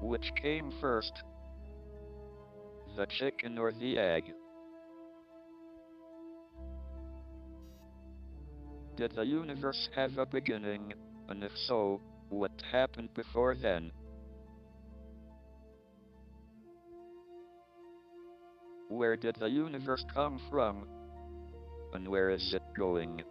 Which came first, the chicken or the egg? Did the universe have a beginning, and if so, what happened before then? Where did the universe come from, and where is it going?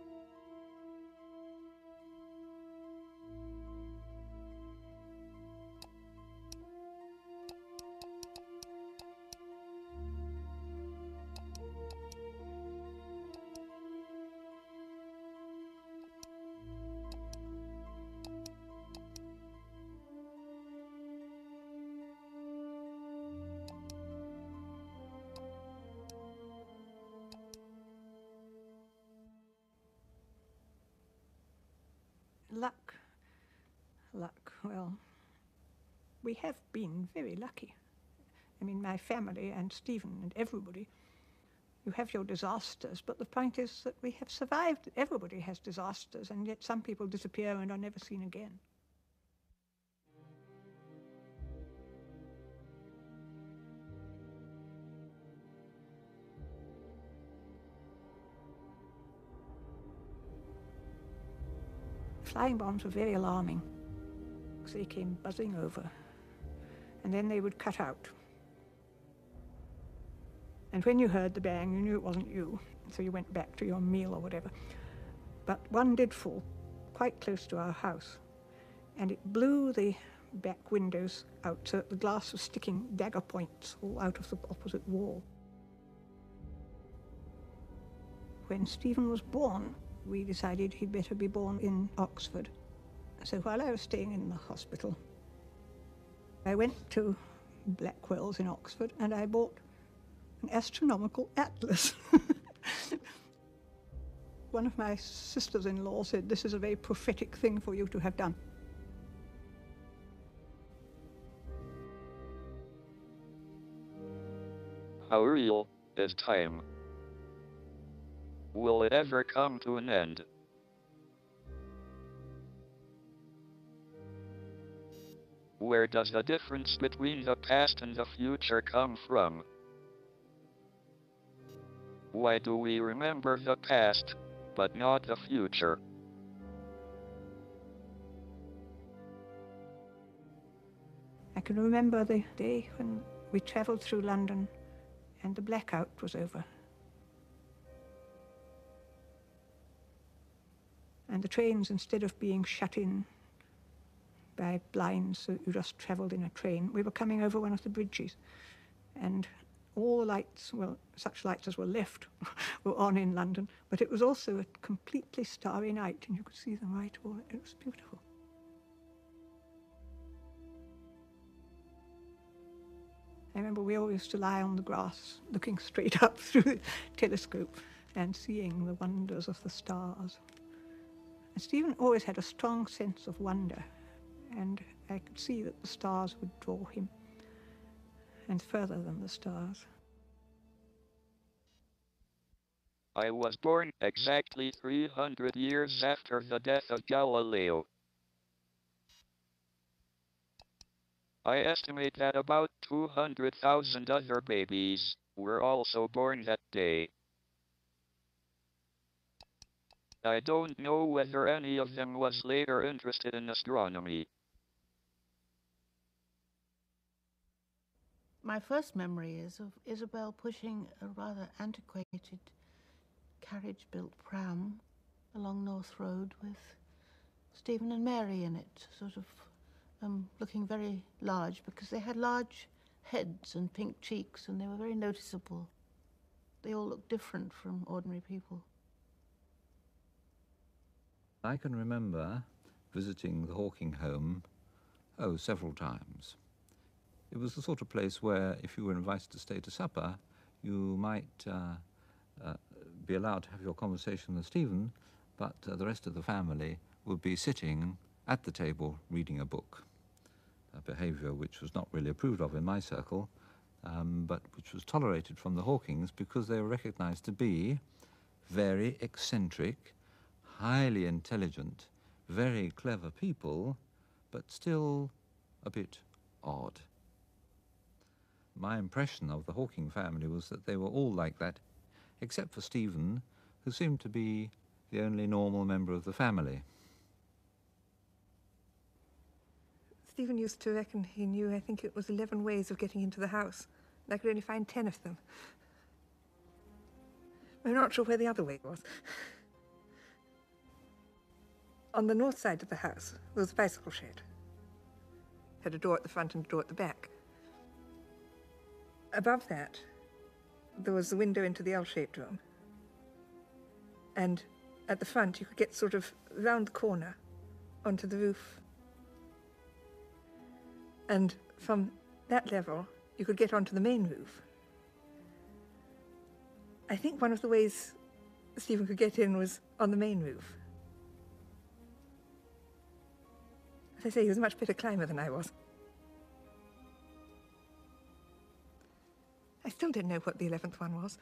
Luck, well, we have been very lucky. I mean, my family and Stephen and everybody. You have your disasters, but the point is that we have survived. Everybody has disasters, and yet some people disappear and are never seen again. Flying bombs were very alarming. They came buzzing over, and then they would cut out. And when you heard the bang, you knew it wasn't you, so you went back to your meal or whatever. But one did fall quite close to our house, and it blew the back windows out so that the glass was sticking dagger points all out of the opposite wall. When Stephen was born, we decided he'd better be born in Oxford. So while I was staying in the hospital, I went to Blackwell's in Oxford and I bought an astronomical atlas. One of my sisters-in-law said, "This is a very prophetic thing for you to have done." How real is time? Will it ever come to an end? Where does the difference between the past and the future come from? Why do we remember the past, but not the future? I can remember the day when we travelled through London and the blackout was over. And the trains, instead of being shut in by blinds, so you just travelled in a train, we were coming over one of the bridges. And all the lights, well, such lights as were left, were on in London. But it was also a completely starry night, and you could see them right all. It was beautiful. I remember we all used to lie on the grass, looking straight up through the telescope and seeing the wonders of the stars. And Stephen always had a strong sense of wonder, and I could see that the stars would draw him, and further than the stars. I was born exactly 300 years after the death of Galileo. I estimate that about 200,000 other babies were also born that day. I don't know whether any of them was later interested in astronomy. My first memory is of Isabel pushing a rather antiquated carriage-built pram along North Road with Stephen and Mary in it, sort of looking very large because they had large heads and pink cheeks and they were very noticeable. They all looked different from ordinary people. I can remember visiting the Hawking home, several times. It was the sort of place where if you were invited to stay to supper, you might be allowed to have your conversation with Stephen, but the rest of the family would be sitting at the table reading a book, a behaviour which was not really approved of in my circle, but which was tolerated from the Hawkings because they were recognised to be very eccentric, highly intelligent, very clever people, but still a bit odd. My impression of the Hawking family was that they were all like that, except for Stephen, who seemed to be the only normal member of the family. Stephen used to reckon he knew, I think it was 11 ways of getting into the house, and I could only find 10 of them. I'm not sure where the other way was. On the north side of the house, there was a bicycle shed. Had a door at the front and a door at the back. Above that, there was the window into the L-shaped room. And at the front, you could get sort of round the corner onto the roof. And from that level, you could get onto the main roof. I think one of the ways Stephen could get in was on the main roof. As I say, he was a much better climber than I was. I still don't know what the 11th one was.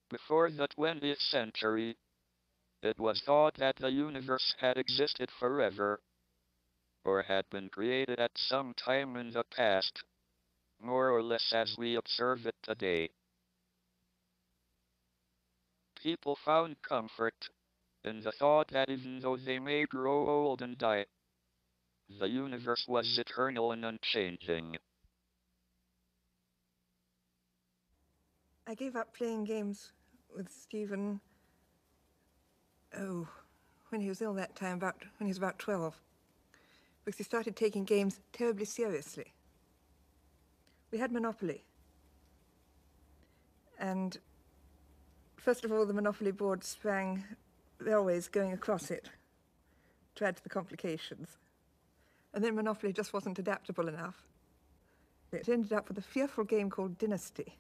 Before the 20th century, it was thought that the universe had existed forever, or had been created at some time in the past, more or less as we observe it today. People found comfort in the thought that even though they may grow old and die, the universe was eternal and unchanging. I gave up playing games with Stephen, when he was ill that time, when he was about 12, because he started taking games terribly seriously. We had Monopoly. And first of all, the Monopoly board sprang railways going across it to add to the complications. And then Monopoly just wasn't adaptable enough. It ended up with a fearful game called Dynasty,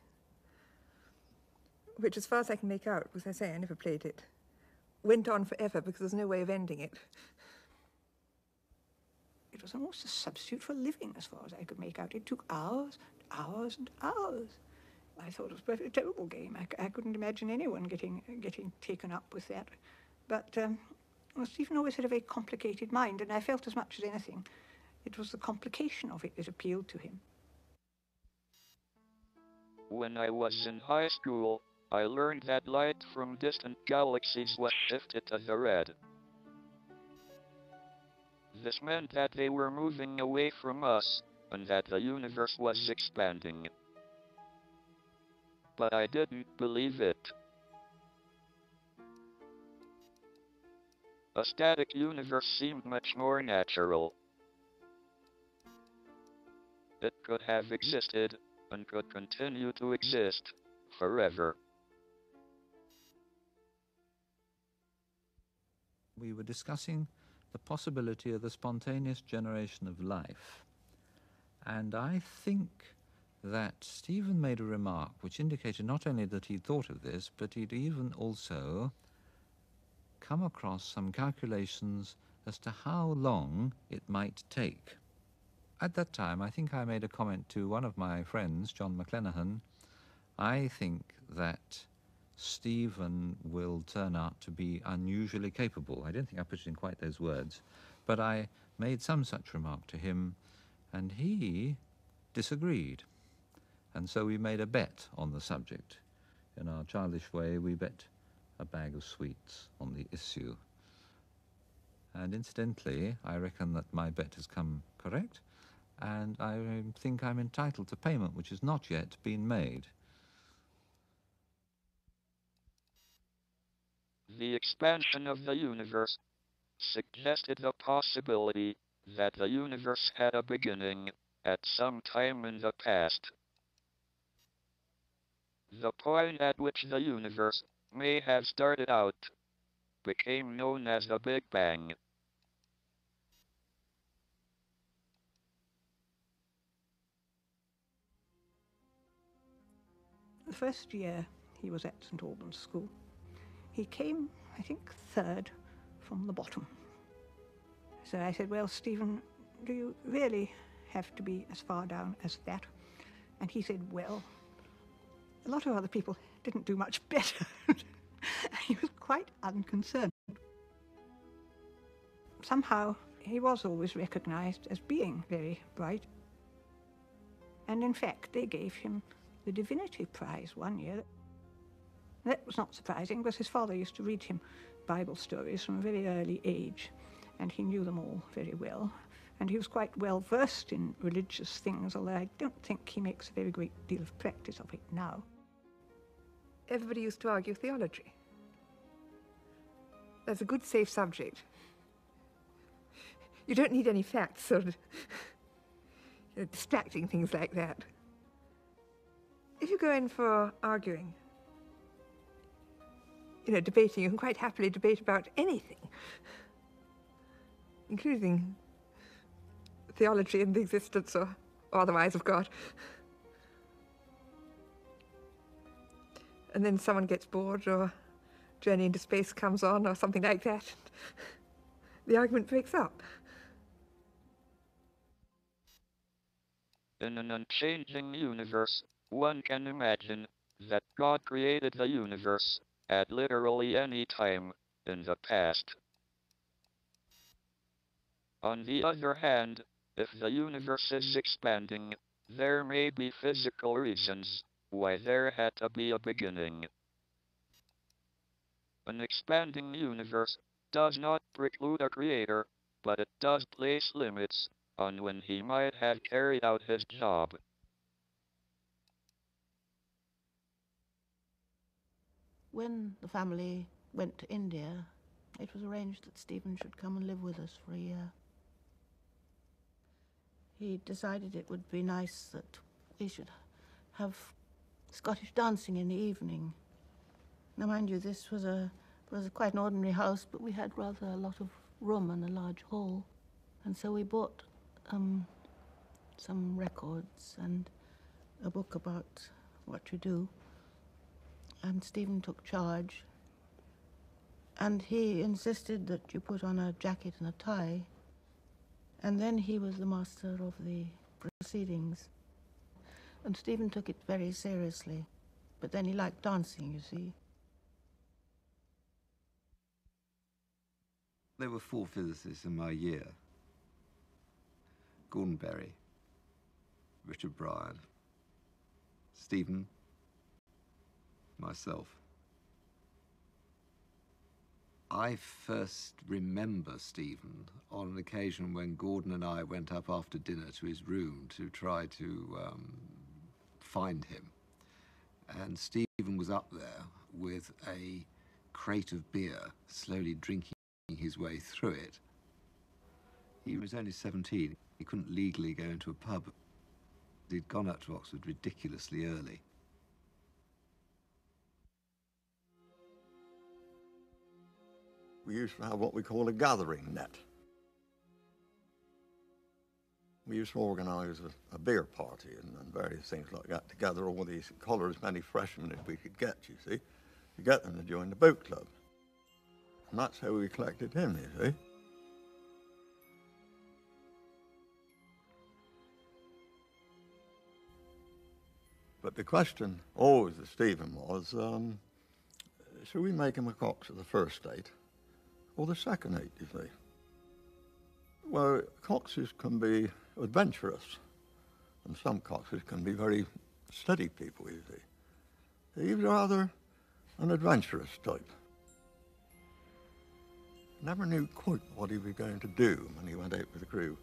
which, as far as I can make out, because I say I never played it, went on forever because there's no way of ending it. It was almost a substitute for living, as far as I could make out. It took hours, hours and hours. I thought it was a perfectly terrible game. I couldn't imagine anyone getting taken up with that. But well, Stephen always had a very complicated mind, and I felt as much as anything, it was the complication of it that appealed to him. When I was in high school, I learned that light from distant galaxies was shifted to the red. This meant that they were moving away from us, and that the universe was expanding. But I didn't believe it. A static universe seemed much more natural. It could have existed, and could continue to exist, forever. We were discussing the possibility of the spontaneous generation of life. And I think that Stephen made a remark which indicated not only that he'd thought of this, but he'd even also come across some calculations as to how long it might take. At that time, I think I made a comment to one of my friends, John McLenaghan. I think that Stephen will turn out to be unusually capable. I don't think I put it in quite those words, but I made some such remark to him, and he disagreed. And so we made a bet on the subject. In our childish way, we bet a bag of sweets on the issue. And incidentally, I reckon that my bet has come correct, and I think I'm entitled to payment which has not yet been made. The expansion of the universe suggested the possibility that the universe had a beginning at some time in the past. The point at which the universe may have started out became known as the Big Bang. The first year he was at St Albans School, he came, I think, third from the bottom. So I said, well, Stephen, do you really have to be as far down as that? And he said, well, a lot of other people didn't do much better. He was quite unconcerned. somehow he was always recognized as being very bright. And in fact, they gave him the Divinity Prize one year. That was not surprising, because his father used to read him Bible stories from a very early age, and he knew them all very well. And he was quite well versed in religious things, although I don't think he makes a very great deal of practice of it now. Everybody used to argue theology. That's a good, safe subject. You don't need any facts or distracting things like that. If you go in for arguing, debating, you can quite happily debate about anything, including theology and the existence or otherwise of God. And then someone gets bored, or Journey into Space comes on, or something like that. The argument breaks up. In an unchanging universe, one can imagine that God created the universe at literally any time in the past. On the other hand, if the universe is expanding, there may be physical reasons why there had to be a beginning. An expanding universe does not preclude a creator, but it does place limits on when he might have carried out his job. When the family went to India, it was arranged that Stephen should come and live with us for a year. He decided it would be nice that we should have Scottish dancing in the evening. Now, mind you, this was quite an ordinary house, but we had rather a lot of room and a large hall. And so we bought some records and a book about what to do. And Stephen took charge. And he insisted that you put on a jacket and a tie. And then he was the master of the proceedings. And Stephen took it very seriously. But then he liked dancing, you see. There were 4 physicists in my year. Gordon Berry, Richard Bryan, Stephen, myself. I first remember Stephen on an occasion when Gordon and I went up after dinner to his room to try to find him. And Stephen was up there with a crate of beer, slowly drinking his way through it. He was only 17. He couldn't legally go into a pub. He'd gone up to Oxford ridiculously early. We used to have what we call a gathering net. We used to organise a beer party and various things like that to gather all these collar as many freshmen as we could get, you see, to get them to join the boat club. And that's how we collected him, you see. But the question always to Stephen was, should we make him a cox at the first date or the second date, you see? Well, coxes can be adventurous, and some coxes can be very steady people, you see. He was rather an adventurous type. Never knew quite what he was going to do when he went out with the crew.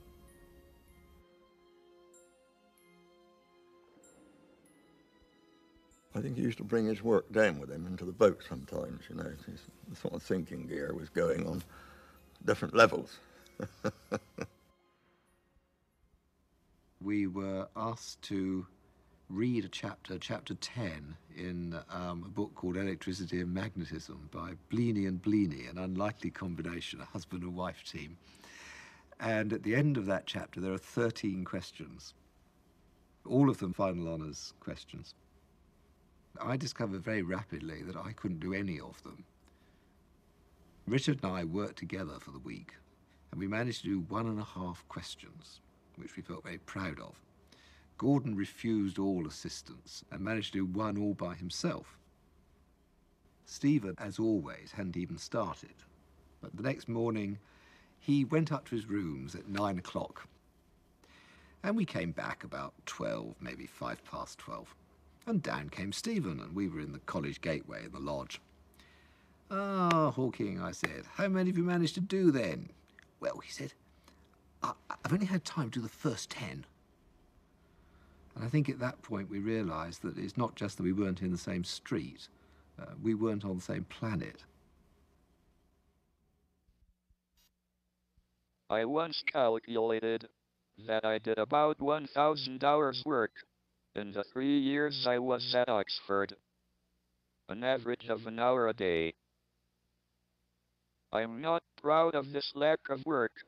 I think he used to bring his work down with him into the boat sometimes, you know. The sort of thinking gear was going on different levels. We were asked to read a chapter 10 in a book called Electricity and Magnetism by Bleeny and Bleeny, an unlikely combination, a husband and wife team. And at the end of that chapter, there are 13 questions, all of them final honours questions. I discovered very rapidly that I couldn't do any of them. Richard and I worked together for the week, and we managed to do 1.5 questions, which we felt very proud of. Gordon refused all assistance and managed to do 1 all by himself. Stephen, as always, hadn't even started. But the next morning, he went up to his rooms at 9 o'clock. And we came back about 12, maybe 12:05. And down came Stephen, and we were in the college gateway in the lodge. "Ah, Hawking," I said, "how many have you managed to do then?" "Well," he said, "I've only had time to do the first 10. And I think at that point we realised that it's not just that we weren't in the same street, we weren't on the same planet. I once calculated that I did about 1,000 hours work in the 3 years I was at Oxford, an average of an hour a day. I'm not proud of this lack of work.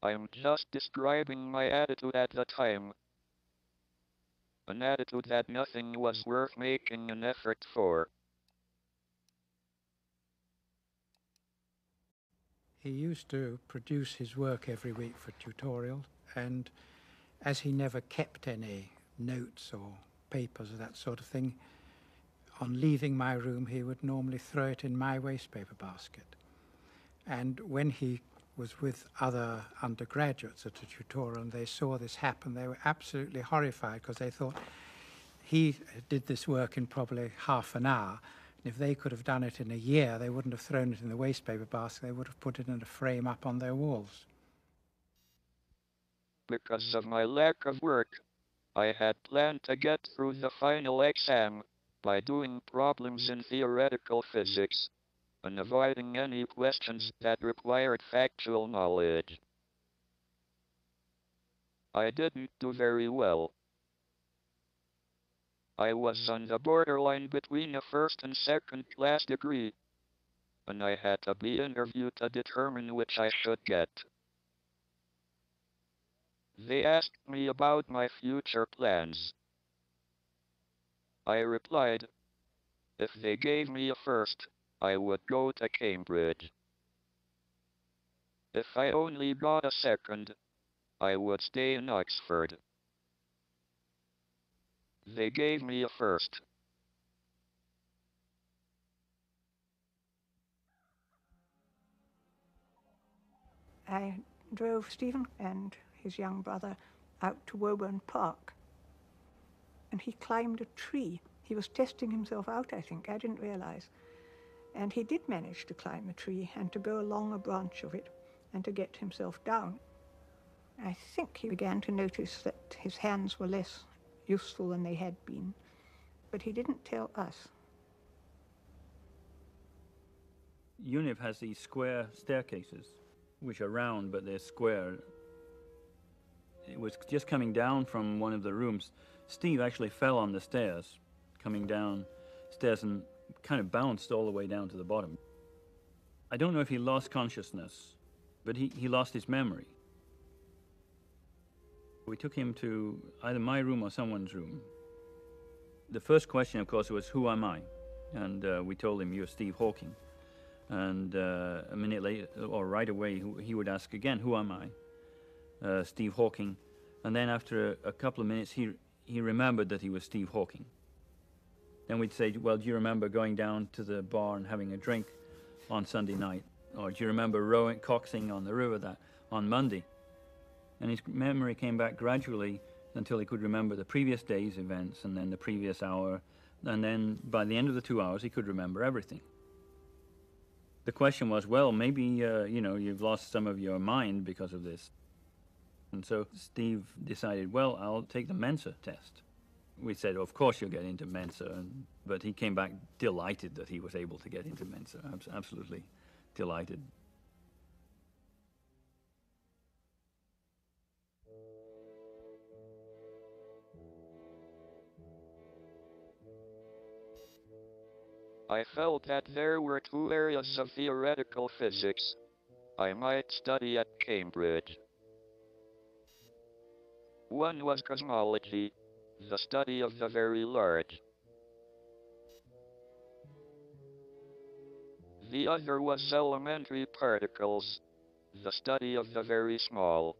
I'm just describing my attitude at the time. An attitude that nothing was worth making an effort for. He used to produce his work every week for tutorial, and as he never kept any notes or papers or that sort of thing, on leaving my room he would normally throw it in my wastepaper basket. And when he was with other undergraduates at a tutorial and they saw this happen, they were absolutely horrified because they thought he did this work in probably half an hour. And if they could have done it in a year, they wouldn't have thrown it in the wastepaper basket, they would have put it in a frame up on their walls. Because of my lack of work, I had planned to get through the final exam by doing problems in theoretical physics and avoiding any questions that required factual knowledge. I didn't do very well. I was on the borderline between a first and second class degree, and I had to be interviewed to determine which I should get. They asked me about my future plans. I replied, if they gave me a first, I would go to Cambridge. If I only got a second, I would stay in Oxford. They gave me a first. I drove Stephen and his young brother out to Woburn Park, and he climbed a tree. He was testing himself out, I think. I didn't realize. And he did manage to climb a tree and to go along a branch of it and to get himself down. I think he began to notice that his hands were less useful than they had been, but he didn't tell us. UNIV has these square staircases, which are round, but they're square. It was just coming down from one of the rooms. Steve actually fell on the stairs, coming down stairs, and kind of bounced all the way down to the bottom. I don't know if he lost consciousness, but he lost his memory. We took him to either my room or someone's room. The first question, of course, was, who am I? And we told him, you're Steve Hawking. And a minute later, or right away, he would ask again, who am I? Steve Hawking. And then after a couple of minutes, he remembered that he was Steve Hawking. Then we'd say, well, do you remember going down to the bar and having a drink on Sunday night? Or do you remember coxing on the river on Monday? And his memory came back gradually until he could remember the previous day's events and then the previous hour. And then by the end of the 2 hours, he could remember everything. The question was, well, maybe, you've lost some of your mind because of this. And so Steve decided, well, I'll take the Mensa test. We said, of course you'll get into Mensa. But he came back delighted that he was able to get into Mensa, absolutely delighted. I felt that there were two areas of theoretical physics I might study at Cambridge. One was cosmology, the study of the very large. The other was elementary particles, the study of the very small.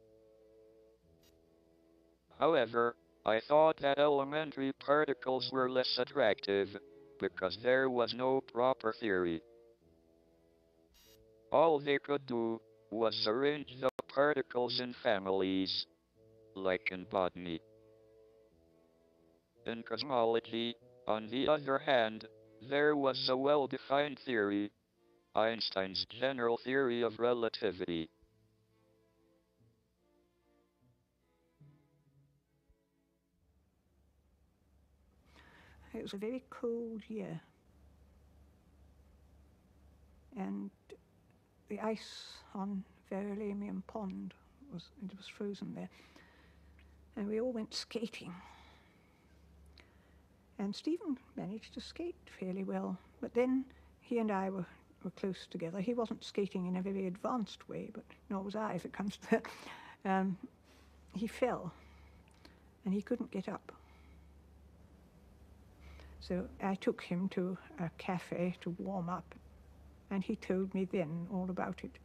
However, I thought that elementary particles were less attractive because there was no proper theory. All they could do was arrange the particles in families, like in botany. In cosmology, on the other hand, there was a well-defined theory, Einstein's general theory of relativity. It was a very cold year, and the ice on Verulamium Pond was frozen there, and we all went skating. And Stephen managed to skate fairly well, but then he and I were close together. He wasn't skating in a very advanced way, but nor was I, if it comes to that. He fell, and he couldn't get up. So I took him to a cafe to warm up, and he told me then all about it.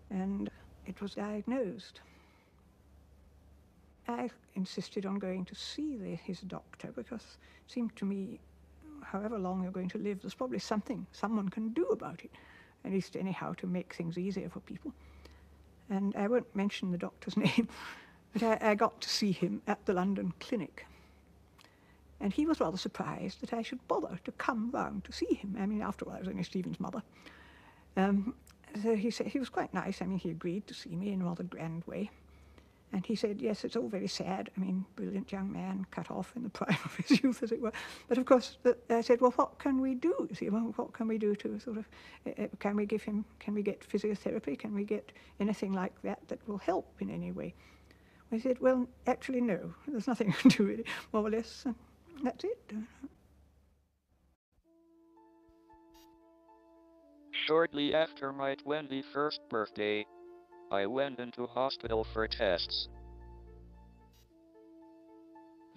And it was diagnosed. I insisted on going to see his doctor because it seemed to me, however long you're going to live, there's probably something someone can do about it, at least anyhow to make things easier for people. And I won't mention the doctor's name, but I got to see him at the London clinic. And he was rather surprised that I should bother to come round to see him. I mean, after all, I was only Stephen's mother. So he said, he was quite nice. I mean, he agreed to see me in a rather grand way. And he said, yes, it's all very sad. I mean, brilliant young man, cut off in the prime of his youth, as it were. But of course, I said, well, what can we do? You see, well, what can we do to sort of, can we get physiotherapy? Can we get anything like that will help in any way? I said, well, actually, no. There's nothing you can do, really, more or less. That's it. Shortly after my 21st birthday, I went into hospital for tests.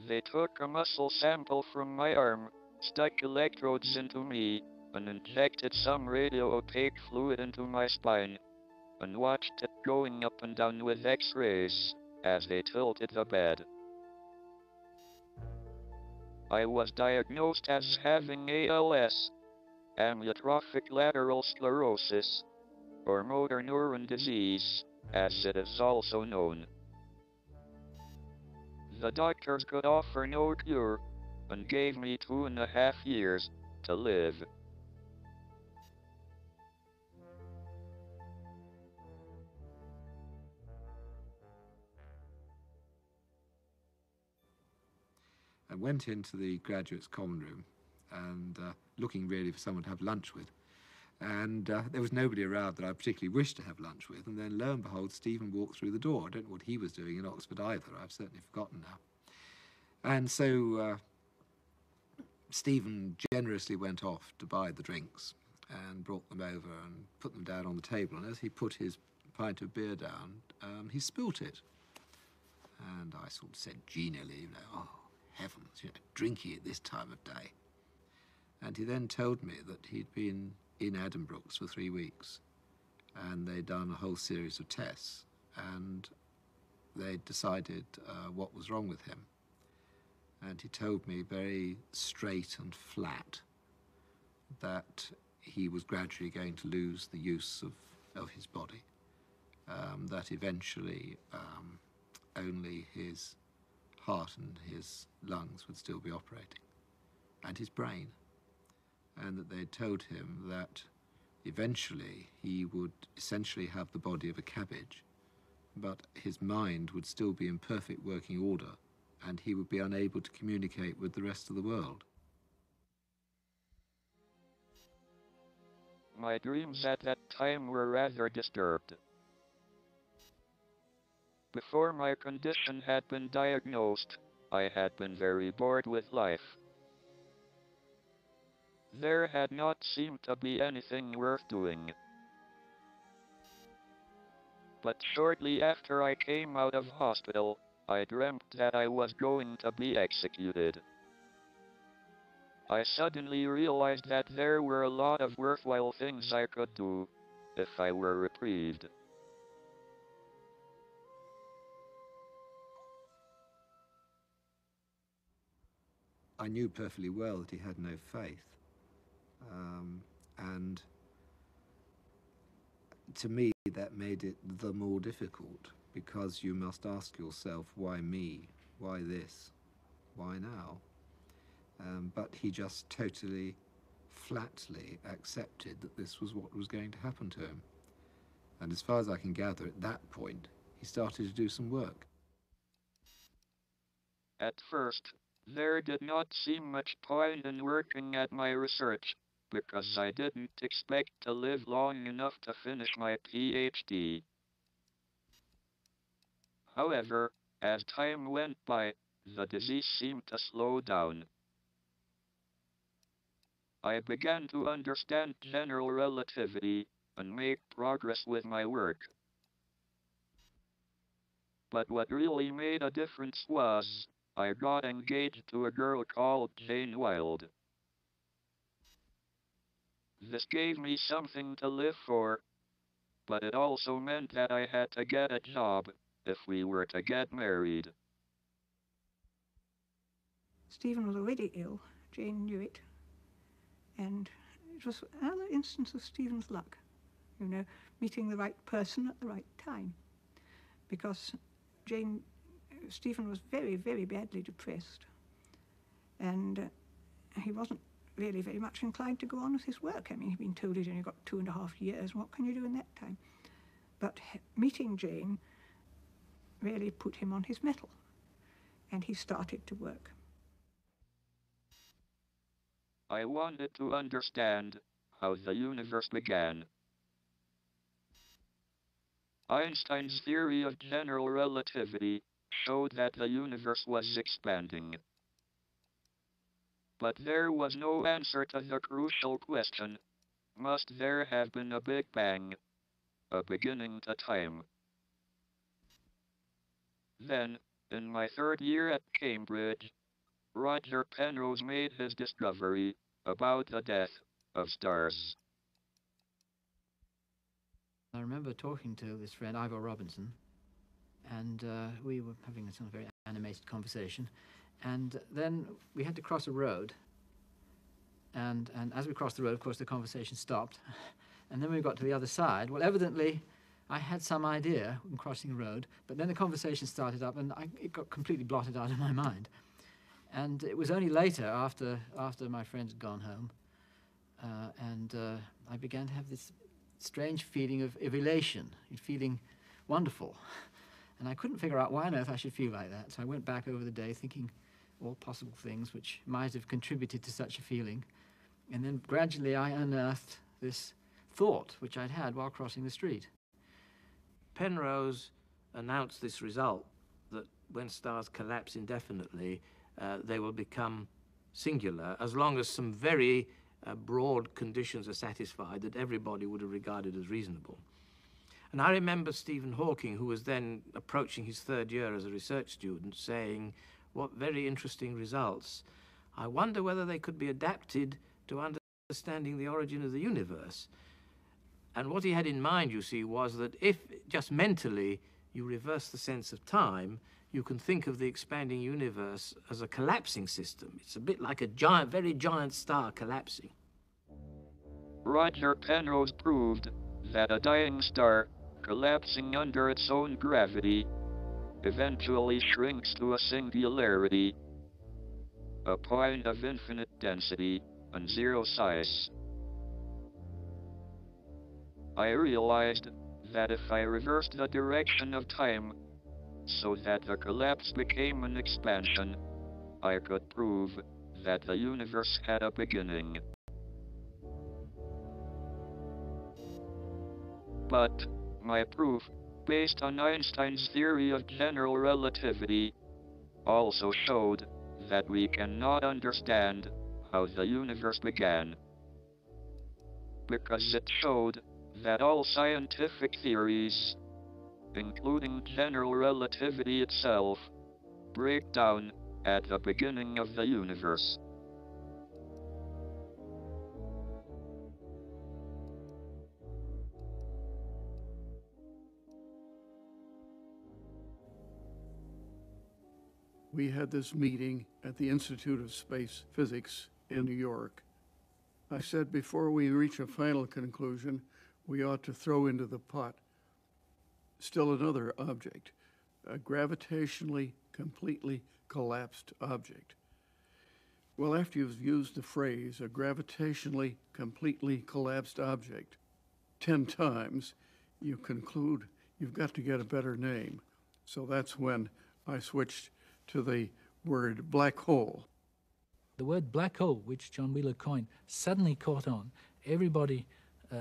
They took a muscle sample from my arm, stuck electrodes into me, and injected some radio-opaque fluid into my spine, and watched it going up and down with X-rays as they tilted the bed. I was diagnosed as having ALS, amyotrophic lateral sclerosis, or motor neuron disease, as it is also known. The doctors could offer no cure, and gave me 2.5 years to live. I went into the graduates' common room and looking really for someone to have lunch with. And there was nobody around that I particularly wished to have lunch with. And then, lo and behold, Stephen walked through the door. I don't know what he was doing in Oxford either. I've certainly forgotten now. And so Stephen generously went off to buy the drinks and brought them over and put them down on the table. And as he put his pint of beer down, he spilt it. And I sort of said genially, oh, heavens, drinking at this time of day. And he then told me that he'd been in Addenbrooke's for 3 weeks, and they'd done a whole series of tests, and they'd decided what was wrong with him. And he told me very straight and flat that he was gradually going to lose the use of his body, that eventually only his heart and his lungs would still be operating, and his brain. And that they told him that eventually he would essentially have the body of a cabbage, but his mind would still be in perfect working order, and he would be unable to communicate with the rest of the world. My dreams at that time were rather disturbed. Before my condition had been diagnosed, I had been very bored with life. There had not seemed to be anything worth doing. But shortly after I came out of hospital, I dreamt that I was going to be executed. I suddenly realized that there were a lot of worthwhile things I could do if I were reprieved. I knew perfectly well that he had no faith. And to me, that made it the more difficult, because you must ask yourself, why me? Why this? Why now? But he just totally, flatly accepted that this was what was going to happen to him. And as far as I can gather, at that point, he started to do some work. At first, there did not seem much point in working at my research, because I didn't expect to live long enough to finish my PhD. However, as time went by, the disease seemed to slow down. I began to understand general relativity and make progress with my work. But what really made a difference was, I got engaged to a girl called Jane Wilde. This gave me something to live for, but it also meant that I had to get a job if we were to get married. Stephen was already ill. Jane knew it. And it was another instance of Stephen's luck, you know, meeting the right person at the right time. Because Stephen was very, very badly depressed. And he wasn't really very much inclined to go on with his work. I mean, he'd been told he'd only got 2.5 years. What can you do in that time? But meeting Jane really put him on his mettle. And he started to work. I wanted to understand how the universe began. Einstein's theory of general relativity showed that the universe was expanding. But there was no answer to the crucial question, must there have been a Big Bang, a beginning to time? Then, in my 3rd year at Cambridge, Roger Penrose made his discovery about the death of stars. I remember talking to this friend, Ivor Robinson, and we were having some very animated conversation. And then we had to cross a road. And as we crossed the road, of course, the conversation stopped. And then we got to the other side. Well, evidently, I had some idea in crossing the road, but then the conversation started up, and it got completely blotted out of my mind. And it was only later, after my friends had gone home, I began to have this strange feeling of elation, feeling wonderful. And I couldn't figure out why on earth I should feel like that. So I went back over the day thinking all possible things which might have contributed to such a feeling. And then gradually I unearthed this thought which I'd had while crossing the street. Penrose announced this result, that when stars collapse indefinitely, they will become singular, as long as some very broad conditions are satisfied that everybody would have regarded as reasonable. And I remember Stephen Hawking, who was then approaching his 3rd year as a research student, saying, what very interesting results. I wonder whether they could be adapted to understanding the origin of the universe. And what he had in mind, you see, was that if just mentally you reverse the sense of time, you can think of the expanding universe as a collapsing system. It's a bit like a giant, very giant star collapsing. Roger Penrose proved that a dying star, collapsing under its own gravity, eventually shrinks to a singularity, a point of infinite density and 0 size. I realized that if I reversed the direction of time so that the collapse became an expansion, I could prove that the universe had a beginning. But my proof, based on Einstein's theory of general relativity, also showed that we cannot understand how the universe began, because it showed that all scientific theories, including general relativity itself, break down at the beginning of the universe. We had this meeting at the Institute of Space Physics in New York. I said, before we reach a final conclusion, we ought to throw into the pot still another object, a gravitationally completely collapsed object. Well, after you've used the phrase, a gravitationally completely collapsed object, 10 times, you conclude you've got to get a better name. So that's when I switched to the word black hole. The word black hole, which John Wheeler coined, suddenly caught on. Everybody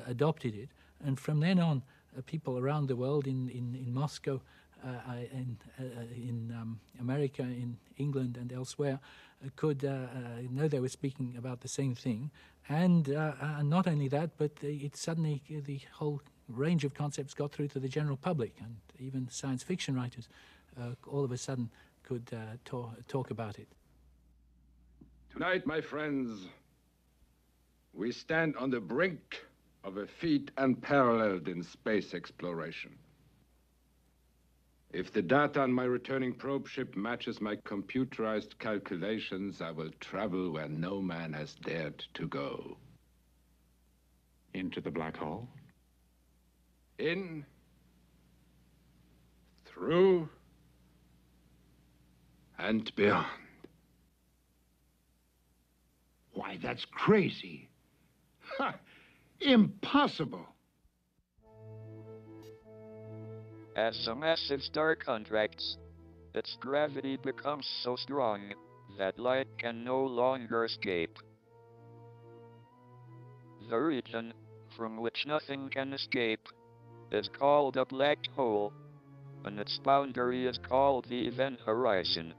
adopted it, and from then on, people around the world, in Moscow, in America, in England, and elsewhere, could know they were speaking about the same thing. And not only that, but it suddenly, the whole range of concepts got through to the general public, and even science fiction writers all of a sudden could talk about it. Tonight, my friends, we stand on the brink of a feat unparalleled in space exploration. If the data on my returning probe ship matches my computerized calculations, I will travel where no man has dared to go. Into the black hole? In, through, and beyond. Why, that's crazy. Ha! Impossible. As the massive star contracts, its gravity becomes so strong that light can no longer escape. The region from which nothing can escape is called a black hole, and its boundary is called the event horizon.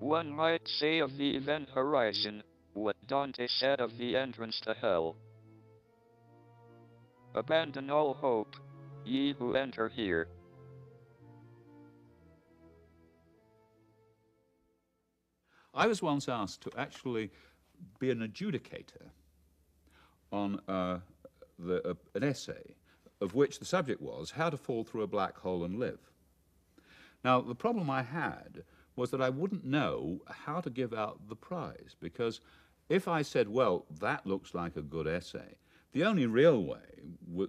One might say of the event horizon what Dante said of the entrance to hell. Abandon all hope, ye who enter here. I was once asked to actually be an adjudicator on an essay of which the subject was how to fall through a black hole and live. Now, the problem I had was that I wouldn't know how to give out the prize, because if I said, well, that looks like a good essay, the only real way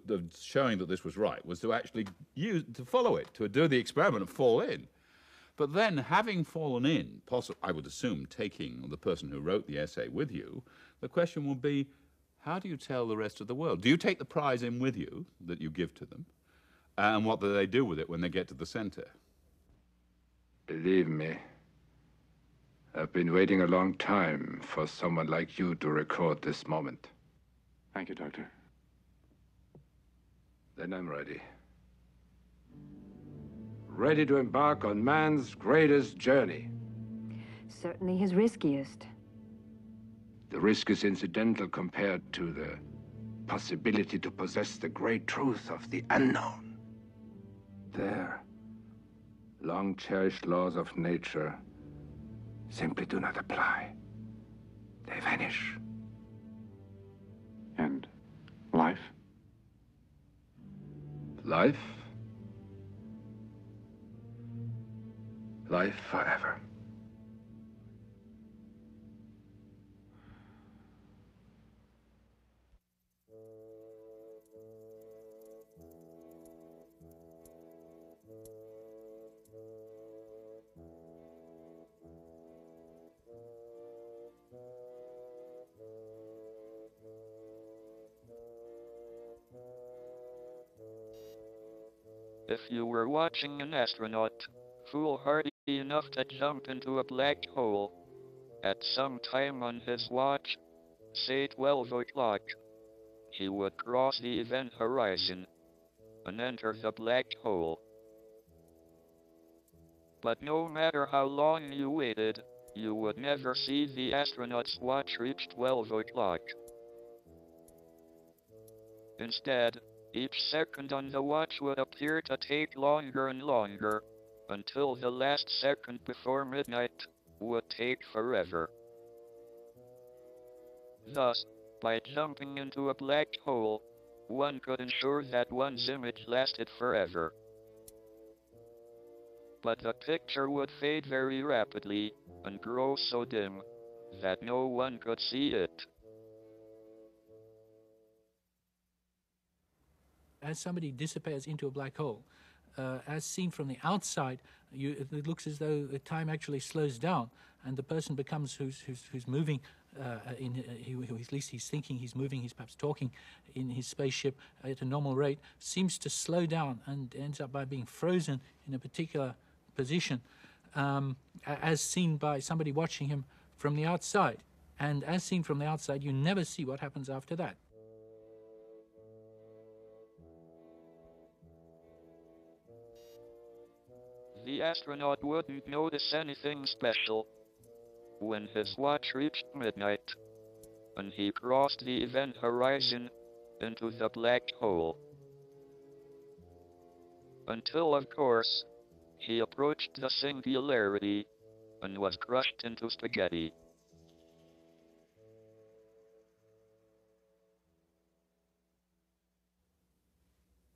of showing that this was right was to actually follow it, to do the experiment and fall in. But then, having fallen in, I would assume taking the person who wrote the essay with you, the question would be, how do you tell the rest of the world? Do you take the prize in with you that you give to them? And what do they do with it when they get to the center? Believe me, I've been waiting a long time for someone like you to record this moment. Thank you, Doctor. Then I'm ready. Ready to embark on man's greatest journey. Certainly his riskiest. The risk is incidental compared to the possibility to possess the great truth of the unknown. There, long-cherished laws of nature simply do not apply. They vanish. And life? Life? Life forever. If you were watching an astronaut foolhardy enough to jump into a black hole at some time on his watch, say 12 o'clock, he would cross the event horizon and enter the black hole. But no matter how long you waited, you would never see the astronaut's watch reach 12 o'clock. Instead, each second on the watch would appear to take longer and longer, until the last second before midnight would take forever. Thus, by jumping into a black hole, one could ensure that one's image lasted forever. But the picture would fade very rapidly, and grow so dim that no one could see it. as somebody disappears into a black hole, as seen from the outside, it looks as though time actually slows down, and the person becomes who's moving. At least he's thinking, he's moving, he's perhaps talking in his spaceship at a normal rate, seems to slow down and ends up by being frozen in a particular position, as seen by somebody watching him from the outside. And as seen from the outside, you never see what happens after that. The astronaut wouldn't notice anything special when his watch reached midnight, and he crossed the event horizon into the black hole. Until, of course, he approached the singularity and was crushed into spaghetti.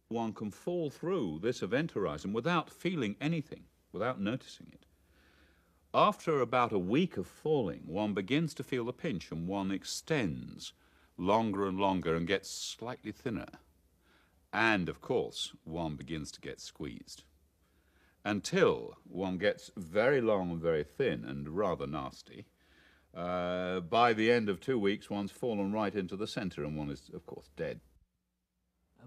One can fall through this event horizon without feeling anything, without noticing it. After about a week of falling, one begins to feel the pinch, and one extends longer and longer and gets slightly thinner. And, of course, one begins to get squeezed, until one gets very long and very thin and rather nasty. By the end of 2 weeks, one's fallen right into the center, and one is, of course, dead.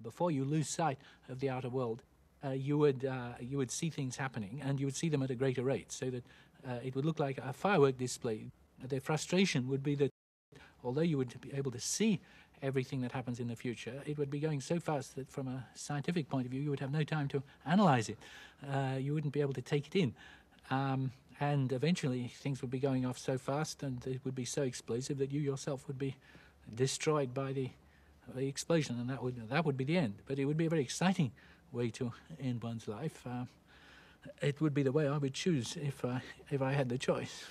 Before you lose sight of the outer world, you would see things happening, and you would see them at a greater rate, so that it would look like a firework display. The frustration would be that although you would be able to see everything that happens in the future, it would be going so fast that from a scientific point of view, you would have no time to analyze it. You wouldn't be able to take it in. And eventually, things would be going off so fast, and it would be so explosive that you yourself would be destroyed by the explosion, and that would be the end. But it would be a very exciting way to end one's life. It would be the way I would choose if I had the choice.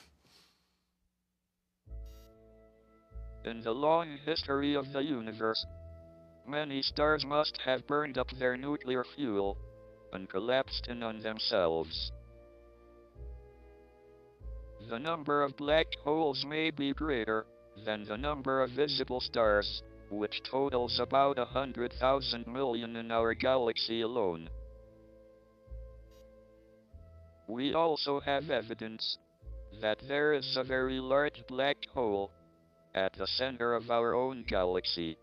In the long history of the universe, many stars must have burned up their nuclear fuel and collapsed in on themselves. The number of black holes may be greater than the number of visible stars, which totals about 100,000 million in our galaxy alone. We also have evidence that there is a very large black hole at the center of our own galaxy.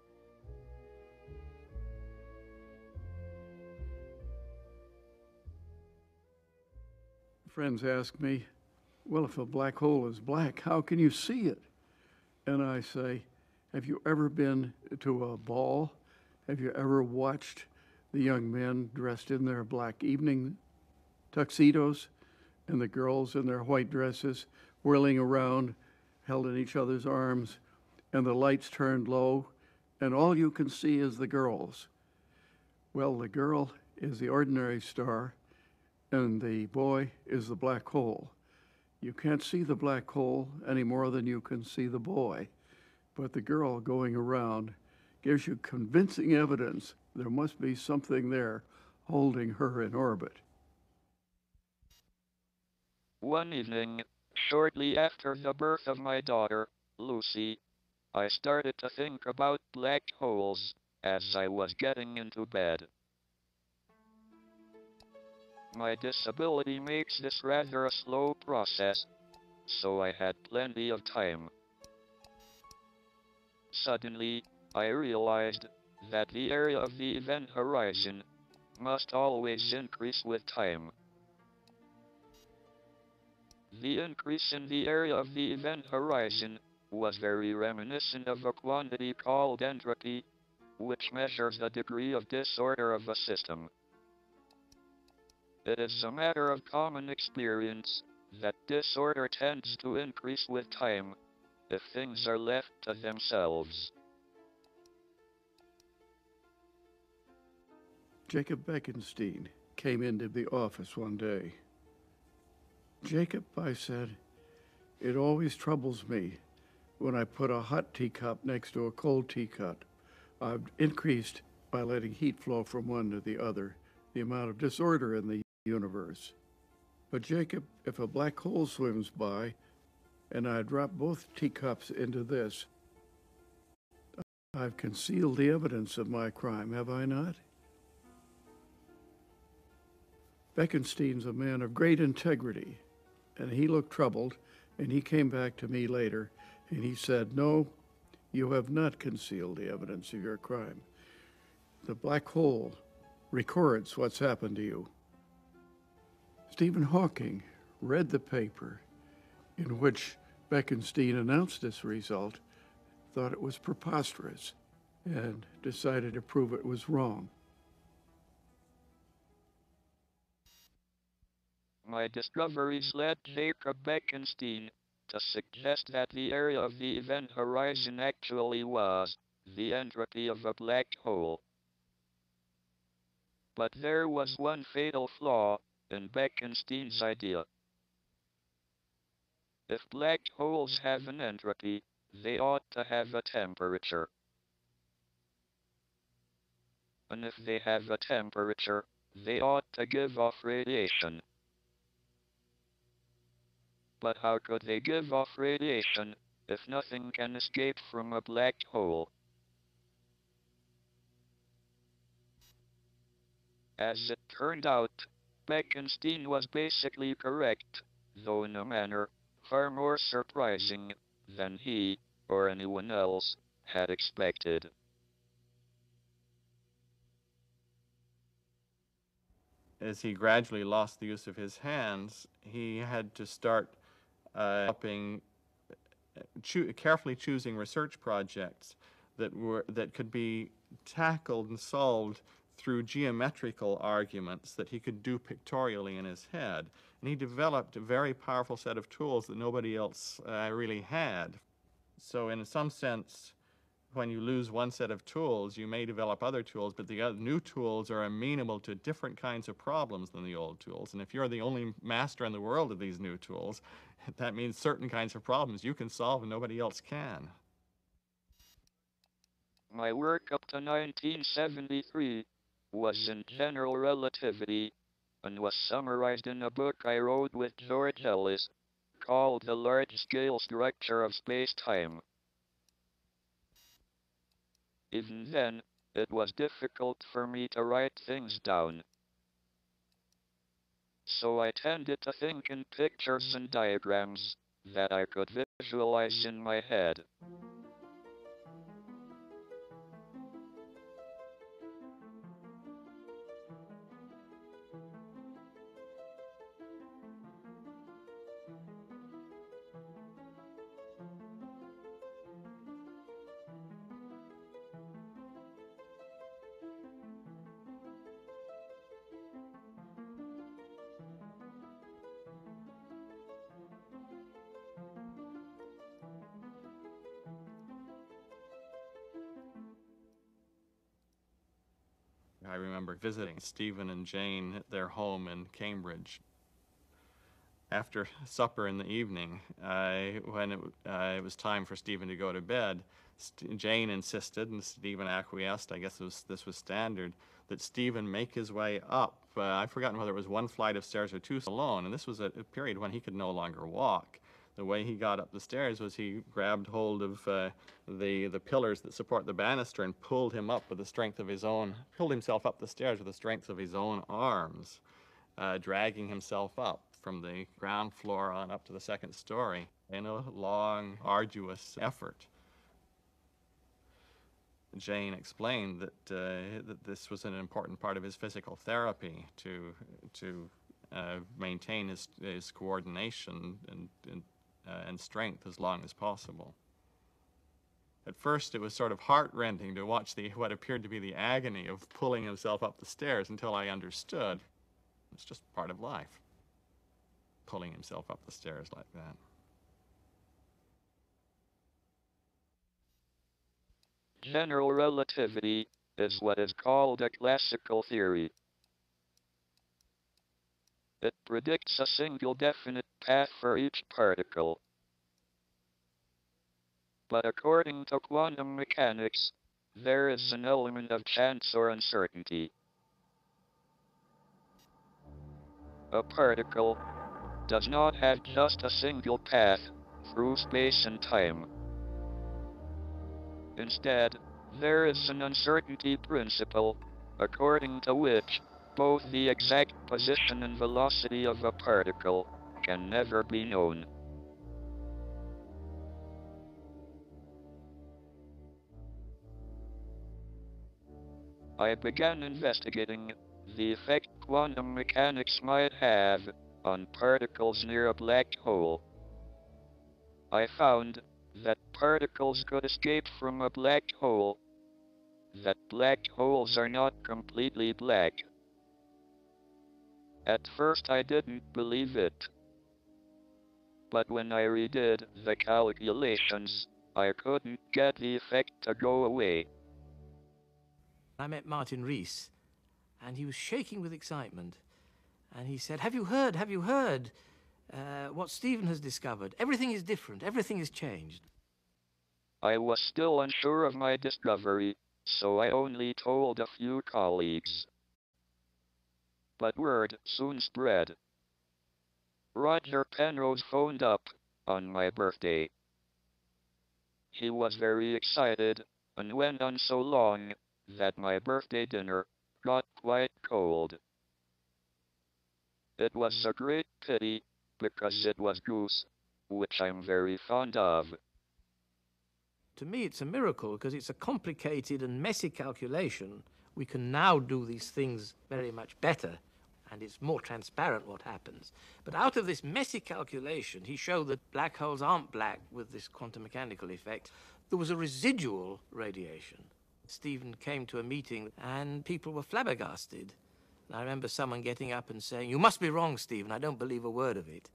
Friends ask me, well, if a black hole is black, how can you see it? And I say, have you ever been to a ball? Have you ever watched the young men dressed in their black evening tuxedos and the girls in their white dresses whirling around, held in each other's arms, and the lights turned low, and all you can see is the girls? Well, the girl is the ordinary star, and the boy is the black hole. You can't see the black hole any more than you can see the boy. But the girl going around gives you convincing evidence there must be something there holding her in orbit. One evening, shortly after the birth of my daughter, Lucy, I started to think about black holes as I was getting into bed. My disability makes this rather a slow process, so I had plenty of time. Suddenly, I realized that the area of the event horizon must always increase with time. The increase in the area of the event horizon was very reminiscent of a quantity called entropy, which measures the degree of disorder of a system. It is a matter of common experience that disorder tends to increase with time if things are left to themselves. Jacob Bekenstein came into the office one day. Jacob, I said, it always troubles me when I put a hot teacup next to a cold teacup. I've increased, by letting heat flow from one to the other, the amount of disorder in the universe. But Jacob, if a black hole swims by and I drop both teacups into this, I've concealed the evidence of my crime, have I not? Bekenstein's a man of great integrity, and he looked troubled, and he came back to me later, and he said, "No, you have not concealed the evidence of your crime. The black hole records what's happened to you." Stephen Hawking read the paper in which Bekenstein announced this result, thought it was preposterous, and decided to prove it was wrong. My discoveries led Jacob Bekenstein to suggest that the area of the event horizon actually was the entropy of a black hole. But there was one fatal flaw in Bekenstein's idea. If black holes have an entropy, they ought to have a temperature. And if they have a temperature, they ought to give off radiation. But how could they give off radiation if nothing can escape from a black hole? As it turned out, Bekenstein was basically correct, though in a manner far more surprising than he, or anyone else, had expected. As he gradually lost the use of his hands, he had to start carefully choosing research projects that could be tackled and solved through geometrical arguments that he could do pictorially in his head. And he developed a very powerful set of tools that nobody else really had. So in some sense, when you lose one set of tools, you may develop other tools, but the new tools are amenable to different kinds of problems than the old tools. And if you're the only master in the world of these new tools, that means certain kinds of problems you can solve and nobody else can. My work up to 1973 was in general relativity and was summarized in a book I wrote with George Ellis called The Large-Scale Structure of Space-Time. Even then, it was difficult for me to write things down. So I tended to think in pictures and diagrams that I could visualize in my head. I remember visiting Stephen and Jane at their home in Cambridge. After supper in the evening, when it was time for Stephen to go to bed, Jane insisted, and Stephen acquiesced, I guess this was standard, that Stephen make his way up. I've forgotten whether it was one flight of stairs or two alone, and this was a period when he could no longer walk. The way he got up the stairs was he grabbed hold of the pillars that support the banister and pulled himself up the stairs with the strength of his own arms, dragging himself up from the ground floor on up to the second story in a long, arduous effort. Jane explained that this was an important part of his physical therapy to maintain his coordination and strength as long as possible. At first, it was sort of heart-rending to watch what appeared to be the agony of pulling himself up the stairs until I understood it's just part of life, pulling himself up the stairs like that. General relativity is what is called a classical theory. It predicts a single definite path for each particle. But according to quantum mechanics, there is an element of chance or uncertainty. A particle does not have just a single path through space and time. Instead, there is an uncertainty principle, according to which both the exact position and velocity of a particle can never be known. I began investigating the effect quantum mechanics might have on particles near a black hole. I found that particles could escape from a black hole, that black holes are not completely black. At first I didn't believe it, but when I redid the calculations, I couldn't get the effect to go away. I met Martin Rees, and he was shaking with excitement. And he said, have you heard what Stephen has discovered? Everything is different, everything is changed. I was still unsure of my discovery, so I only told a few colleagues. But word soon spread. Roger Penrose phoned up on my birthday. He was very excited and went on so long that my birthday dinner got quite cold. It was a great pity, because it was goose, which I'm very fond of. To me, it's a miracle, because it's a complicated and messy calculation. We can now do these things very much better, and it's more transparent what happens. But out of this messy calculation, he showed that black holes aren't black with this quantum mechanical effect. There was a residual radiation. Stephen came to a meeting, and people were flabbergasted. I remember someone getting up and saying, "You must be wrong, Stephen. I don't believe a word of it."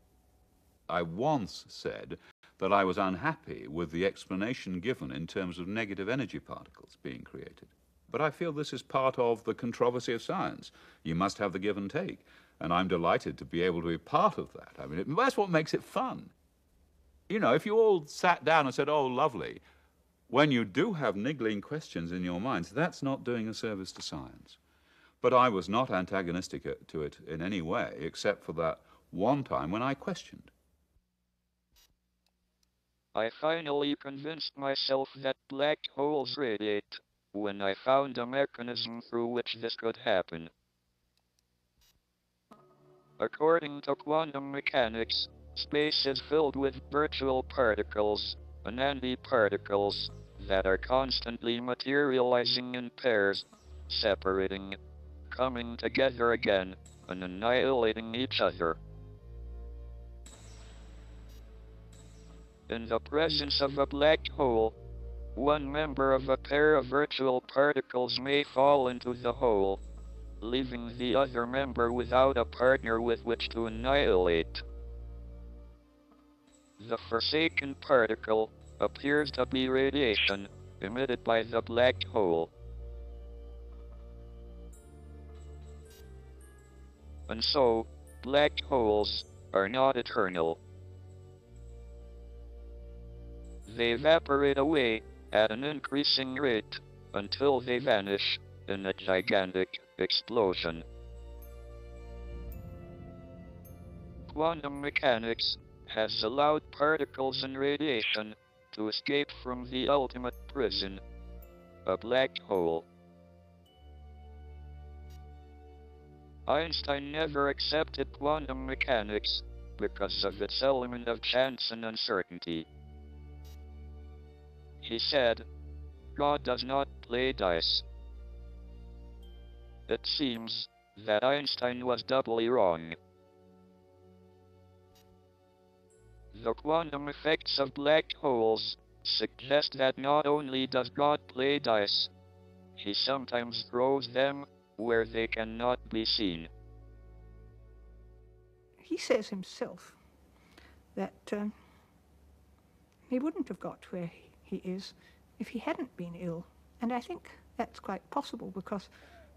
I once said that I was unhappy with the explanation given in terms of negative energy particles being created. But I feel this is part of the controversy of science. You must have the give and take, and I'm delighted to be able to be part of that. I mean, that's what makes it fun. You know, if you all sat down and said, "Oh, lovely," when you do have niggling questions in your minds, that's not doing a service to science. But I was not antagonistic to it in any way, except for that one time when I questioned. I finally convinced myself that black holes radiate when I found a mechanism through which this could happen. According to quantum mechanics, space is filled with virtual particles and antiparticles that are constantly materializing in pairs, separating, coming together again, and annihilating each other. In the presence of a black hole, one member of a pair of virtual particles may fall into the hole, leaving the other member without a partner with which to annihilate. The forsaken particle appears to be radiation emitted by the black hole. And so, black holes are not eternal. They evaporate away at an increasing rate until they vanish in a gigantic explosion. Quantum mechanics has allowed particles and radiation to escape from the ultimate prison, a black hole. Einstein never accepted quantum mechanics because of its element of chance and uncertainty. He said, "God does not play dice." It seems that Einstein was doubly wrong. The quantum effects of black holes suggest that not only does God play dice, he sometimes throws them where they cannot be seen. He says himself that he wouldn't have got where he is if he hadn't been ill. And I think that's quite possible, because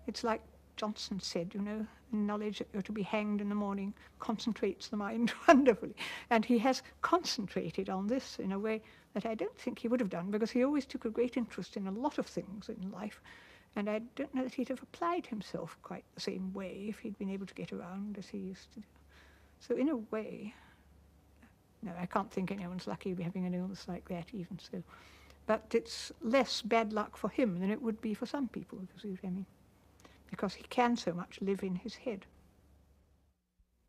it's like Johnson said, you know, knowledge that you're to be hanged in the morning concentrates the mind wonderfully. And he has concentrated on this in a way that I don't think he would have done, because he always took a great interest in a lot of things in life. And I don't know that he'd have applied himself quite the same way if he'd been able to get around as he used to do. So in a way, no, I can't think anyone's lucky having an illness like that even so. But it's less bad luck for him than it would be for some people, if you see what I mean. because he can so much live in his head.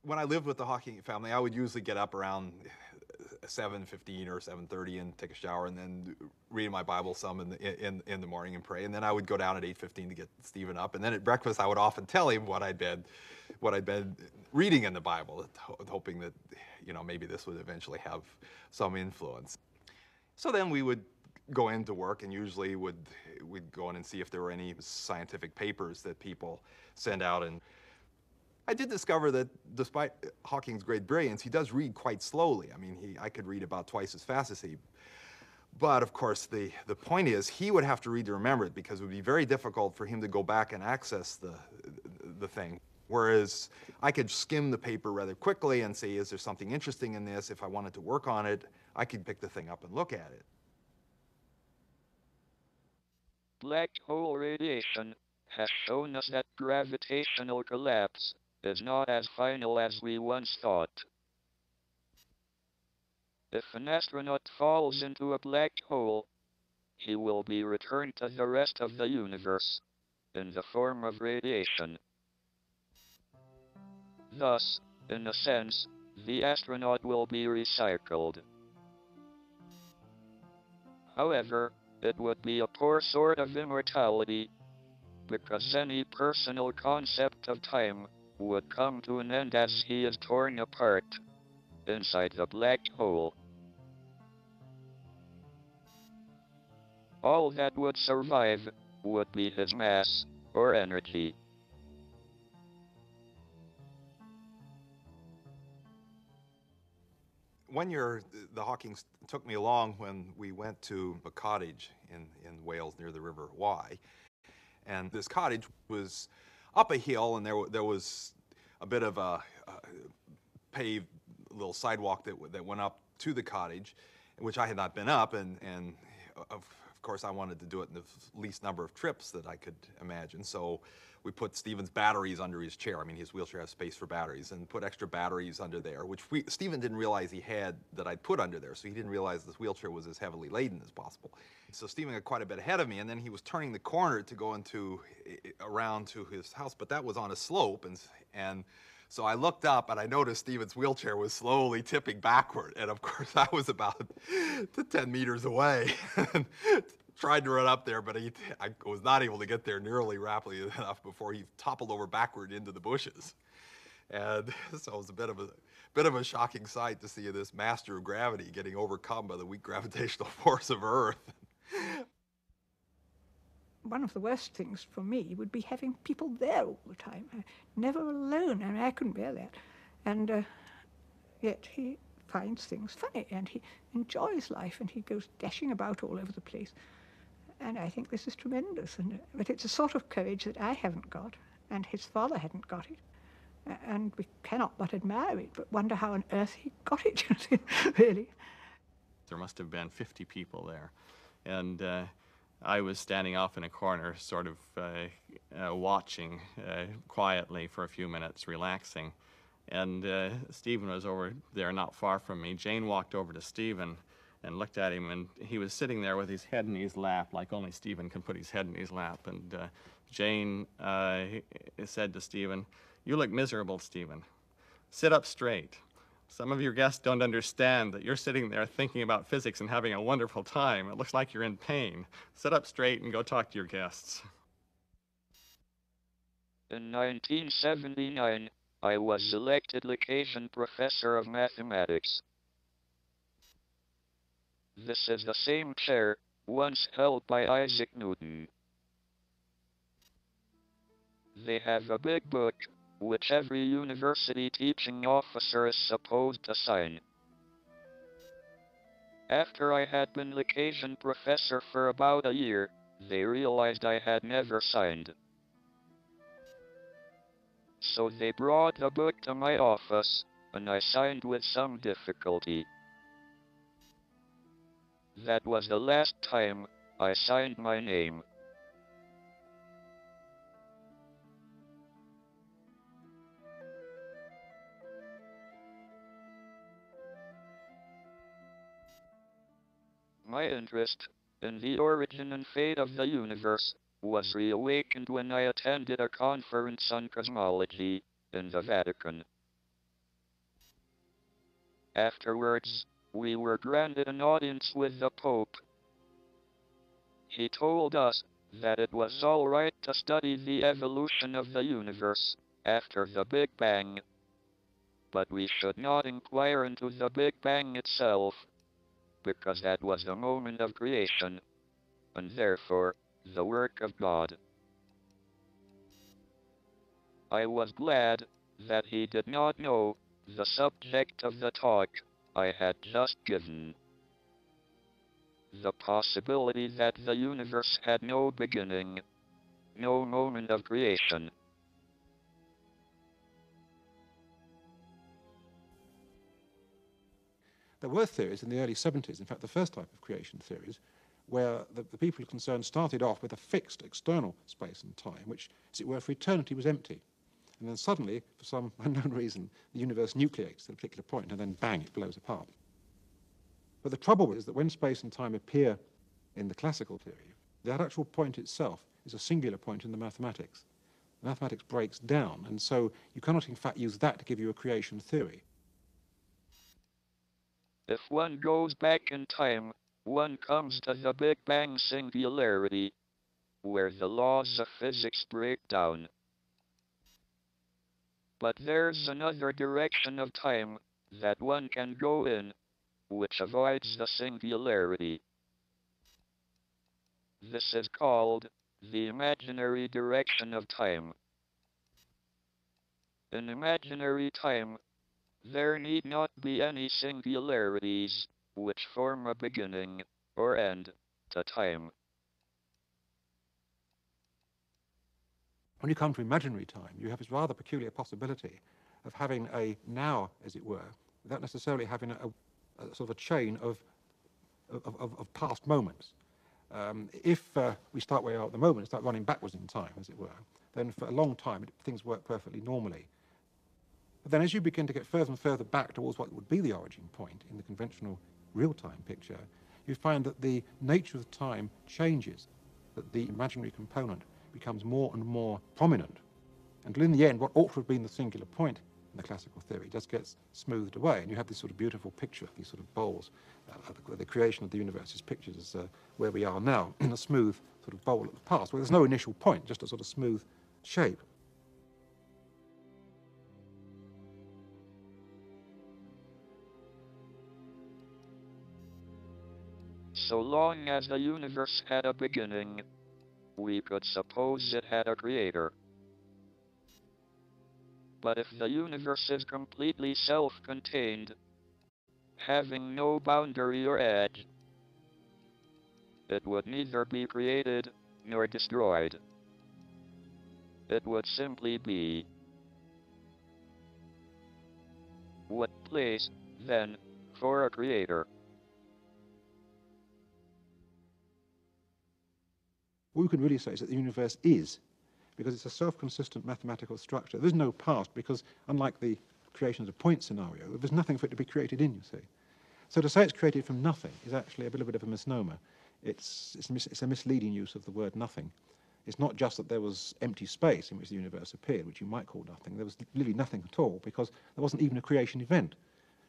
When I lived with the Hawking family, I would usually get up around 7:15 or 7:30 and take a shower and then read my Bible some in the morning and pray. And then I would go down at 8:15 to get Stephen up. And then at breakfast, I would often tell him what I'd been reading in the Bible, hoping that, you know, maybe this would eventually have some influence. So then we would go into work, and usually we'd go in and see if there were any scientific papers that people send out. And I did discover that despite Hawking's great brilliance, he does read quite slowly. I mean, I could read about twice as fast as he. But of course, the point is, he would have to read to remember it, because it would be very difficult for him to go back and access the thing. Whereas I could skim the paper rather quickly and say, is there something interesting in this? If I wanted to work on it, I could pick the thing up and look at it. Black hole radiation has shown us that gravitational collapse is not as final as we once thought. If an astronaut falls into a black hole, he will be returned to the rest of the universe in the form of radiation. Thus, in a sense, the astronaut will be recycled. However, it would be a poor sort of immortality, because any personal concept of time would come to an end as he is torn apart inside the black hole. All that would survive would be his mass or energy. One year, the Hawkings took me along when we went to a cottage in Wales near the River Wye. And this cottage was up a hill, and there was a bit of a paved little sidewalk that went up to the cottage, which I had not been up, and of course I wanted to do it in the least number of trips that I could imagine. So we put Stephen's batteries under his chair. I mean, his wheelchair has space for batteries, and put extra batteries under there, which Stephen didn't realize he had, that I'd put under there, so he didn't realize this wheelchair was as heavily laden as possible. So Stephen got quite a bit ahead of me, and then he was turning the corner to go around to his house, but that was on a slope, and so I looked up and I noticed Stephen's wheelchair was slowly tipping backward, and of course I was about 10 meters away. Tried to run up there, but I was not able to get there nearly rapidly enough before he toppled over backward into the bushes. And so it was a bit of a shocking sight to see this master of gravity getting overcome by the weak gravitational force of Earth. One of the worst things for me would be having people there all the time, never alone. I mean, I couldn't bear that. And yet he finds things funny, and he enjoys life, and he goes dashing about all over the place. And I think this is tremendous. But it's a sort of courage that I haven't got, and his father hadn't got it. And we cannot but admire it, but wonder how on earth he got it, really. There must have been 50 people there. And I was standing off in a corner, sort of watching quietly for a few minutes, relaxing. And Stephen was over there not far from me. Jane walked over to Stephen and looked at him, and he was sitting there with his head in his lap, like only Stephen can put his head in his lap. And Jane said to Stephen, "You look miserable, Stephen. Sit up straight. Some of your guests don't understand that you're sitting there thinking about physics and having a wonderful time. It looks like you're in pain. Sit up straight and go talk to your guests." In 1979, I was elected Lucasian Professor of Mathematics. This is the same chair once held by Isaac Newton. They have a big book, which every university teaching officer is supposed to sign. After I had been Lucasian Professor for about a year, they realized I had never signed. So they brought the book to my office, and I signed with some difficulty. That was the last time I signed my name. My interest in the origin and fate of the universe was reawakened when I attended a conference on cosmology in the Vatican. Afterwards, we were granted an audience with the Pope. He told us that it was all right to study the evolution of the universe after the Big Bang, but we should not inquire into the Big Bang itself, because that was the moment of creation, and therefore the work of God. I was glad that he did not know the subject of the talk I had just given. The possibility that the universe had no beginning, no moment of creation. There were theories in the early 70s, in fact the first type of creation theories, where the people concerned started off with a fixed external space and time, which, as it were, for eternity was empty. And then suddenly, for some unknown reason, the universe nucleates at a particular point, and then bang, it blows apart. But the trouble is that when space and time appear in the classical theory, that actual point itself is a singular point in the mathematics. Mathematics breaks down, and so you cannot in fact use that to give you a creation theory. If one goes back in time, one comes to the Big Bang singularity, where the laws of physics break down. But there's another direction of time that one can go in, which avoids the singularity. This is called the imaginary direction of time. In imaginary time, there need not be any singularities which form a beginning or end to time. When you come to imaginary time, you have this rather peculiar possibility of having a now, as it were, without necessarily having a sort of a chain of past moments. If we start where we are at the moment and start running backwards in time, as it were, then for a long time things work perfectly normally. But then as you begin to get further and further back towards what would be the origin point in the conventional real-time picture, you find that the nature of time changes, that the imaginary component becomes more and more prominent, until in the end what ought to have been the singular point in the classical theory just gets smoothed away, and you have this sort of beautiful picture, these sort of bowls. The creation of the universe is pictured as where we are now, in a smooth sort of bowl of the past, where there's no initial point, just a sort of smooth shape. So long as the universe had a beginning, we could suppose it had a creator. But if the universe is completely self-contained, having no boundary or edge, it would neither be created nor destroyed. It would simply be. What place, then, for a creator? What we can really say is that the universe is, because it's a self-consistent mathematical structure. There's no past, because unlike the creation as a point scenario, there's nothing for it to be created in, you see. So to say it's created from nothing is actually a little bit of a misnomer. It's a misleading use of the word nothing. It's not just that there was empty space in which the universe appeared, which you might call nothing. There was literally nothing at all, because there wasn't even a creation event.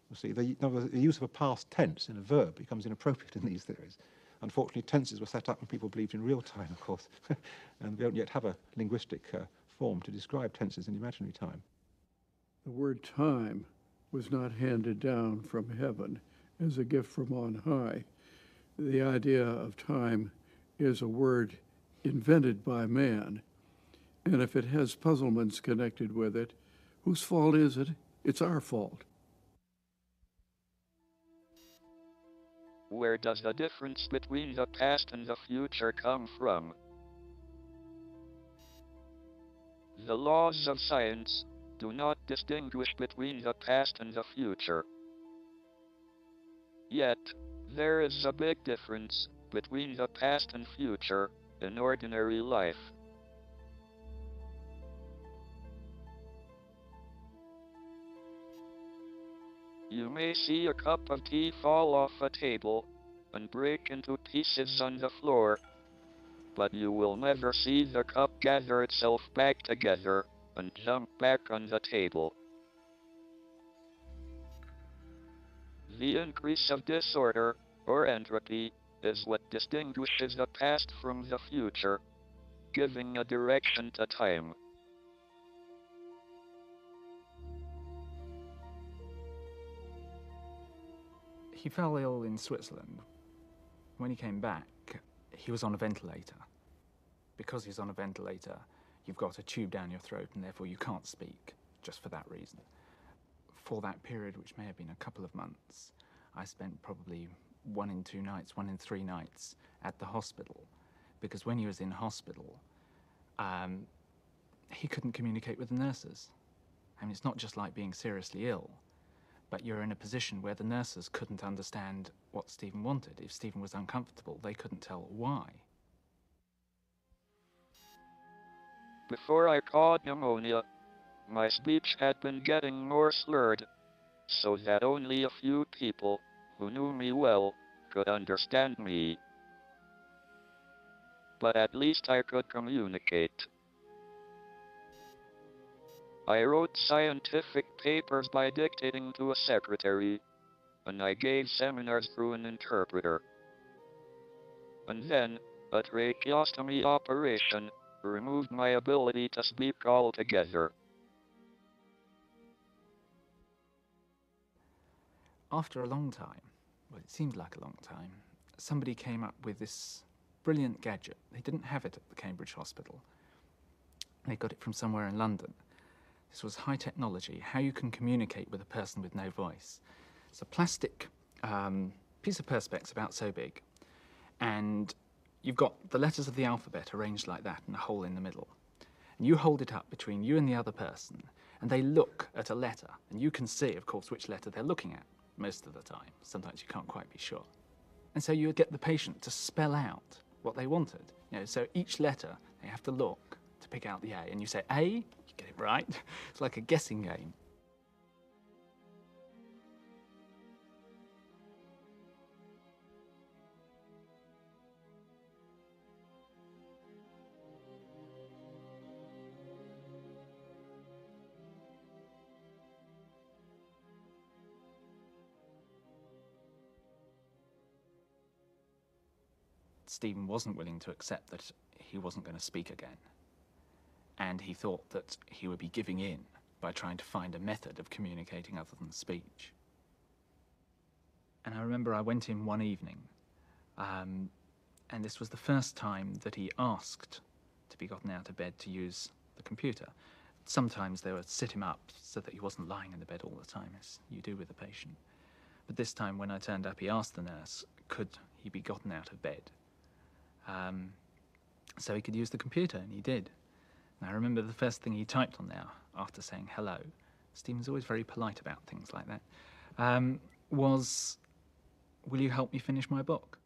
You see, the use of a past tense in a verb becomes inappropriate in these theories. Unfortunately, tenses were set up when people believed in real time, of course, and we don't yet have a linguistic form to describe tenses in imaginary time. The word time was not handed down from heaven as a gift from on high. The idea of time is a word invented by man, and if it has puzzlements connected with it, whose fault is it? It's our fault. Where does the difference between the past and the future come from? The laws of science do not distinguish between the past and the future. Yet, there is a big difference between the past and future in ordinary life. You may see a cup of tea fall off a table and break into pieces on the floor, but you will never see the cup gather itself back together and jump back on the table. The increase of disorder, or entropy, is what distinguishes the past from the future, giving a direction to time. He fell ill in Switzerland. When he came back, he was on a ventilator. Because he's on a ventilator, you've got a tube down your throat and therefore you can't speak, just for that reason. For that period, which may have been a couple of months, I spent probably 1 in 2 nights, 1 in 3 nights at the hospital. Because when he was in hospital, he couldn't communicate with the nurses. I mean, it's not just like being seriously ill, but you're in a position where the nurses couldn't understand what Stephen wanted. If Stephen was uncomfortable, they couldn't tell why. Before I caught pneumonia, my speech had been getting more slurred, so that only a few people who knew me well could understand me. But at least I could communicate. I wrote scientific papers by dictating to a secretary, and I gave seminars through an interpreter. And then, a tracheostomy operation removed my ability to speak altogether. After a long time, well, it seemed like a long time, somebody came up with this brilliant gadget. They didn't have it at the Cambridge Hospital. They got it from somewhere in London. This was high technology, how you can communicate with a person with no voice. It's a plastic piece of perspex about so big, and you've got the letters of the alphabet arranged like that and a hole in the middle. And you hold it up between you and the other person, and they look at a letter, and you can see, of course, which letter they're looking at most of the time. Sometimes you can't quite be sure. And so you get the patient to spell out what they wanted. You know, so each letter, they have to look to pick out the A, and you say A, you get it right. It's like a guessing game. Stephen wasn't willing to accept that he wasn't going to speak again. And he thought that he would be giving in by trying to find a method of communicating other than speech. And I remember I went in one evening, and this was the first time that he asked to be gotten out of bed to use the computer. Sometimes they would sit him up so that he wasn't lying in the bed all the time, as you do with a patient. But this time when I turned up, he asked the nurse, could he be gotten out of bed? So he could use the computer, and he did. And I remember the first thing he typed on there, after saying hello, Stephen's always very polite about things like that, was, will you help me finish my book?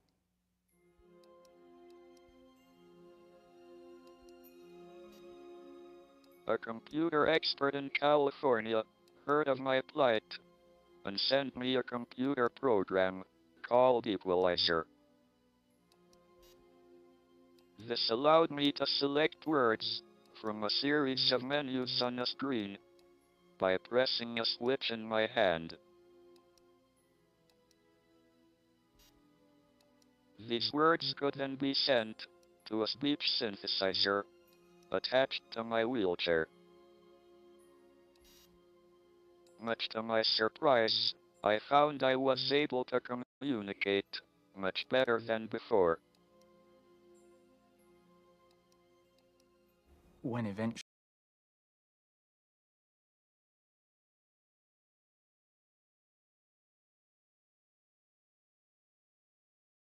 A computer expert in California heard of my plight and sent me a computer program called Equalizer. This allowed me to select words from a series of menus on a screen by pressing a switch in my hand. These words could then be sent to a speech synthesizer attached to my wheelchair. Much to my surprise, I found I was able to communicate much better than before. When eventually